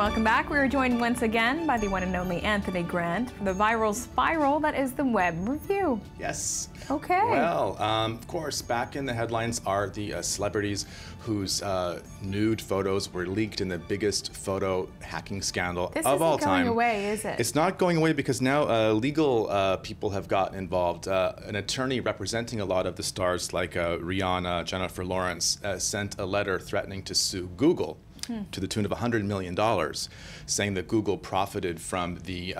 welcome back. We are joined once again by the one and only Anthony Grant for the viral spiral that is the Web Review. Yes. Okay. Well, of course, back in the headlines are the celebrities whose nude photos were leaked in the biggest photo hacking scandal of all time. This isn't going away, is it? It's not going away because now legal people have gotten involved. An attorney representing a lot of the stars like Rihanna, Jennifer Lawrence, sent a letter threatening to sue Google to the tune of $100 million, saying that Google profited from the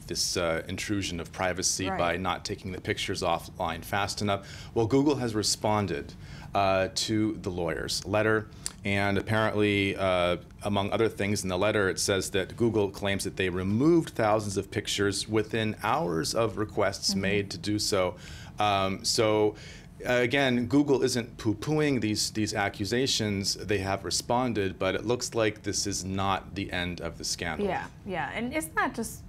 this intrusion of privacy by not taking the pictures offline fast enough. Well, Google has responded to the lawyer's letter, and apparently, among other things in the letter, it says that Google claims that they removed thousands of pictures within hours of requests made to do so. Again, Google isn't poo-pooing these accusations. They have responded, but it looks like this is not the end of the scandal. Yeah, and isn't that just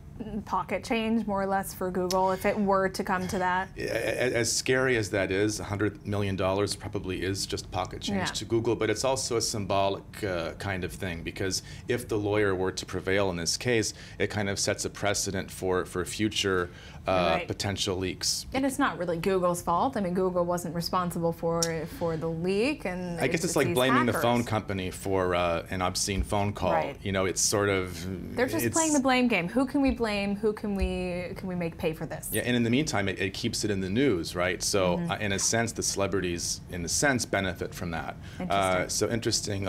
pocket change, more or less, for Google, if it were to come to that? As scary as that is, $100 million probably is just pocket change to Google, but it's also a symbolic kind of thing, because if the lawyer were to prevail in this case, it kind of sets a precedent for future potential leaks. And it's not really Google's fault. I mean, Google wasn't responsible for the leak, and I guess it's like blaming the phone company for an obscene phone call. You know, it's sort of they're just playing the blame game. Who can we blame? Who can we make pay for this? Yeah, and in the meantime, it keeps it in the news, right? So in a sense, the celebrities, in a sense, benefit from that. So interesting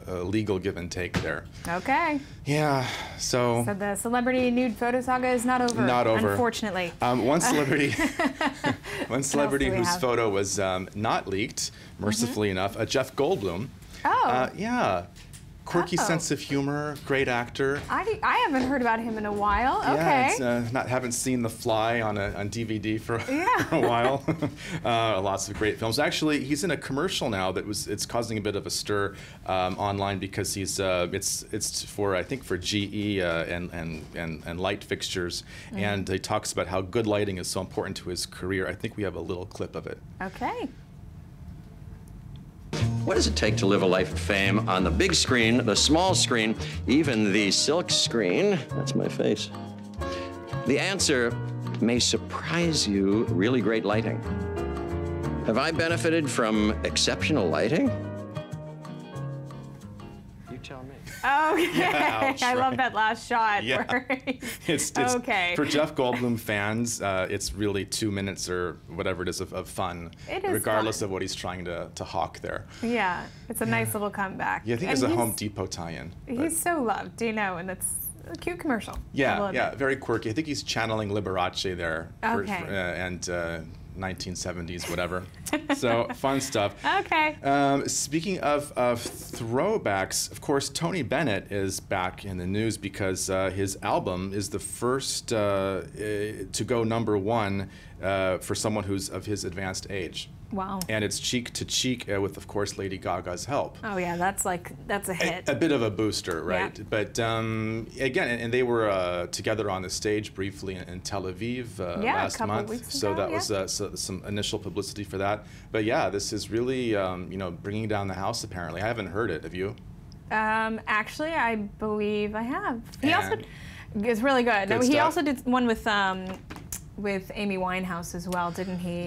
legal give and take there. Okay. Yeah. So the celebrity nude photo saga is not over. Not over, unfortunately. One celebrity, whose photo was not leaked, mercifully enough, Jeff Goldblum. Oh. Yeah. Quirky sense of humor, great actor. I haven't heard about him in a while. Okay. Yeah, haven't seen The Fly on DVD for a while. Lots of great films. Actually, he's in a commercial now that it's causing a bit of a stir online, because he's it's for, I think, for GE and light fixtures, and he talks about how good lighting is so important to his career. I think we have a little clip of it. Okay. What does it take to live a life of fame on the big screen, the small screen, even the silk screen? That's my face. The answer may surprise you: really great lighting. Have I benefited from exceptional lighting? You tell me. Okay. Yeah, I love that last shot. Yeah. It's okay. For Jeff Goldblum fans, it's really 2 minutes or whatever it is of fun, regardless of what he's trying to hawk there. Yeah, it's a nice little comeback. Yeah, I think it's a Home Depot tie-in. He's so loved, you know, and it's a cute commercial. Yeah, very quirky. I think he's channeling Liberace there. Okay. And 1970s, whatever. So fun stuff. Okay. Speaking of throwbacks, of course, Tony Bennett is back in the news because his album is the first to go #1 for someone who's of his advanced age. Wow. And it's cheek to cheek with, of course, Lady Gaga's help. Oh yeah, that's a hit. A bit of a booster, right? Yeah. But again, and they were together on the stage briefly in Tel Aviv last month. Weeks so ago, that was some initial publicity for that. But yeah, this is really you know, bringing down the house. Apparently, I haven't heard it. Have you? Actually, I believe I have. He also is really good. He also did one with Amy Winehouse as well, didn't he?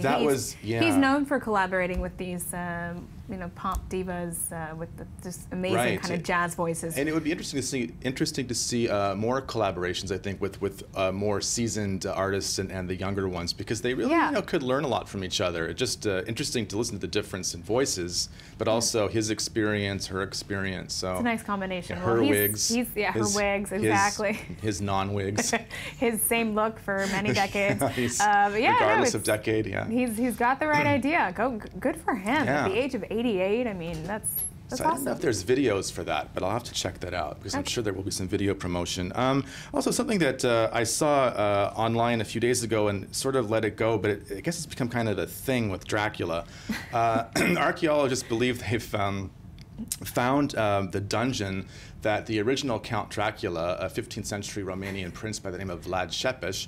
He's known for collaborating with these, you know, pop divas with just amazing kind of jazz voices. And it would be interesting to see more collaborations, I think, with more seasoned artists and the younger ones, because they really you know, could learn a lot from each other. It's just interesting to listen to the difference in voices, but also his experience, her experience. So it's a nice combination. Yeah, her wigs. Her wigs, exactly. His non-wigs. His same look for many decades. Regardless of decade, he's got the right idea. Good for him. At the age of 88, I mean, that's so awesome. I don't know if there's videos for that, but I'll have to check that out, because I'm sure there will be some video promotion. Also, something that I saw online a few days ago and sort of let it go, but I guess it's become kind of a thing with Dracula. Archaeologists believe they've found the dungeon that the original Count Dracula, a 15th century Romanian prince by the name of Vlad Tepes,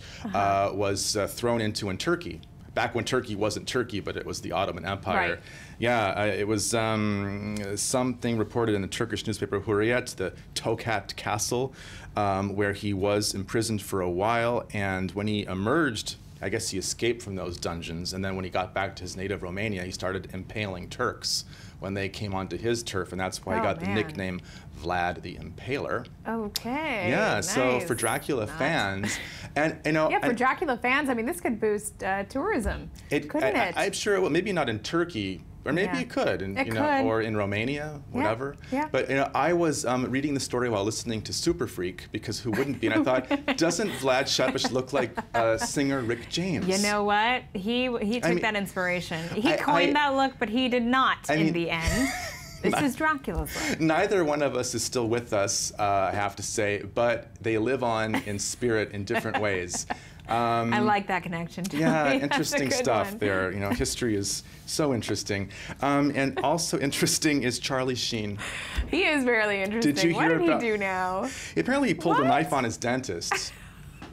was thrown into in Turkey back when Turkey wasn't Turkey, but it was the Ottoman Empire. Right. Yeah, it was something reported in the Turkish newspaper Hurriyet, the Tokat Castle, where he was imprisoned for a while, and when he emerged, I guess he escaped from those dungeons, and then when he got back to his native Romania, he started impaling Turks when they came onto his turf, and that's why he got the nickname Vlad the Impaler. Okay. Yeah, nice. So for Dracula fans, and you know, yeah, for Dracula fans, I mean, this could boost tourism, couldn't it? I'm sure it will. Maybe not in Turkey. Or maybe it could, and, you know, or in Romania, whatever. Yeah. But you know, I was reading the story while listening to Super Freak, because who wouldn't be? And I thought, doesn't Vlad Tepes look like singer Rick James? You know what? He took that inspiration. He coined that look, but he did not in the end. This is Dracula's look. Neither one of us is still with us, I have to say, but they live on in spirit in different ways. I like that connection, too. Yeah, interesting stuff there. You know, history is so interesting. And also interesting is Charlie Sheen. He is really interesting. Did you hear what did he do now? Apparently he pulled a knife on his dentist.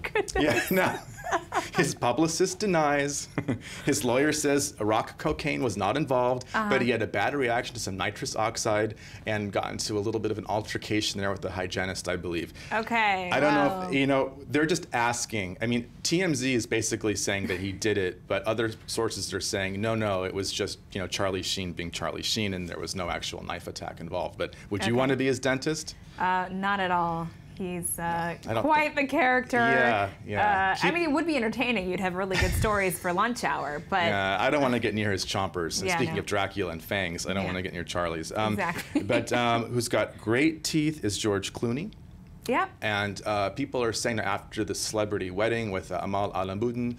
Goodness. Yeah, no. His publicist denies. His lawyer says rock cocaine was not involved, but he had a bad reaction to some nitrous oxide and got into a little bit of an altercation there with the hygienist, I believe. Okay. I don't know if, you know, they're just asking. I mean, TMZ is basically saying that he did it, but other sources are saying, no, it was just, you know, Charlie Sheen being Charlie Sheen, and there was no actual knife attack involved. But would you want to be his dentist? Not at all. He's quite the character. Yeah. I mean, it would be entertaining. You'd have really good stories for lunch hour, but... Yeah, I don't want to get near his chompers. Speaking of Dracula and fangs, I don't want to get near Charlie's. Exactly. But who's got great teeth is George Clooney. Yep. And people are saying that after the celebrity wedding with Amal Alamuddin,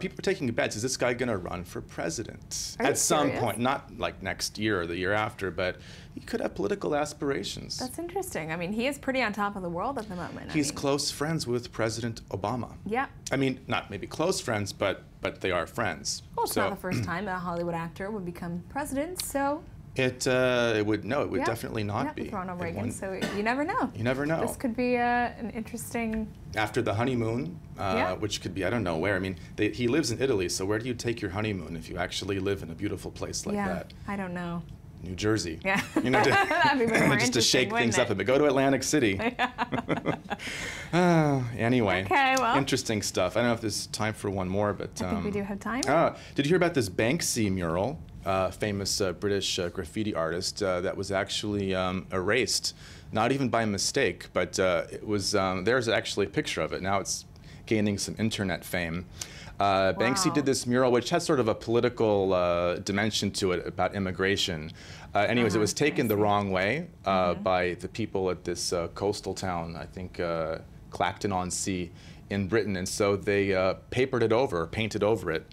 people are taking bets. Is this guy going to run for president at some point? Not like next year or the year after, but he could have political aspirations. That's interesting. I mean, he is pretty on top of the world at the moment. He's close friends with President Obama. Yeah. I mean, not maybe close friends, but they are friends. Well, it's not the first time a Hollywood actor would become president, so... It would definitely not be. Ronald Reagan, so you never know. You never know. This could be an interesting... After the honeymoon, which could be, I don't know where. I mean, he lives in Italy, so where do you take your honeymoon if you actually live in a beautiful place like that? I don't know. New Jersey. Yeah. You know, that'd be more just to shake things up a bit. Go to Atlantic City. Anyway. Okay, well. Interesting stuff. I don't know if there's time for one more, but... I think we do have time. Did you hear about this Banksy mural? Famous British graffiti artist that was actually erased, not even by mistake, but it was, there's actually a picture of it. Now it's gaining some internet fame. Banksy did this mural, which has sort of a political dimension to it about immigration. Anyways, it was taken the wrong way by the people at this coastal town, I think Clacton-on-Sea in Britain, and so they papered it over, painted over it.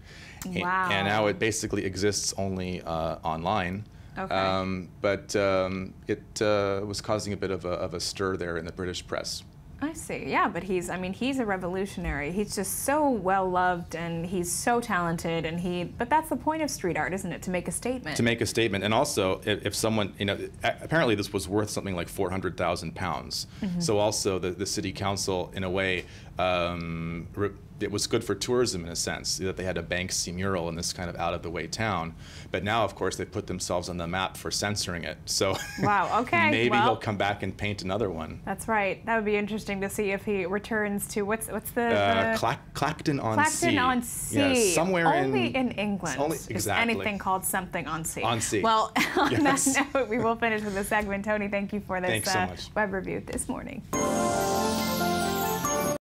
Wow. And now it basically exists only online. Okay. But it was causing a bit of a stir there in the British press. I see. Yeah, but he's a revolutionary. He's just so well loved, and he's so talented, and but that's the point of street art, isn't it? To make a statement. To make a statement, and also if someone, you know, apparently this was worth something like £400,000. So also the city council, in a way, it was good for tourism in a sense that they had a Banksy mural in this kind of out-of-the-way town. But now, of course, they put themselves on the map for censoring it. So wow, okay. Maybe he'll come back and paint another one. That's right. That would be interesting to see if he returns to what's the Clacton-on-Sea. Clacton-on-Sea. Yeah, somewhere only in England. Exactly. Is anything called something on sea. On sea. Well, on that note, we will finish with the segment. Tony, thank you for this so much. web review this morning.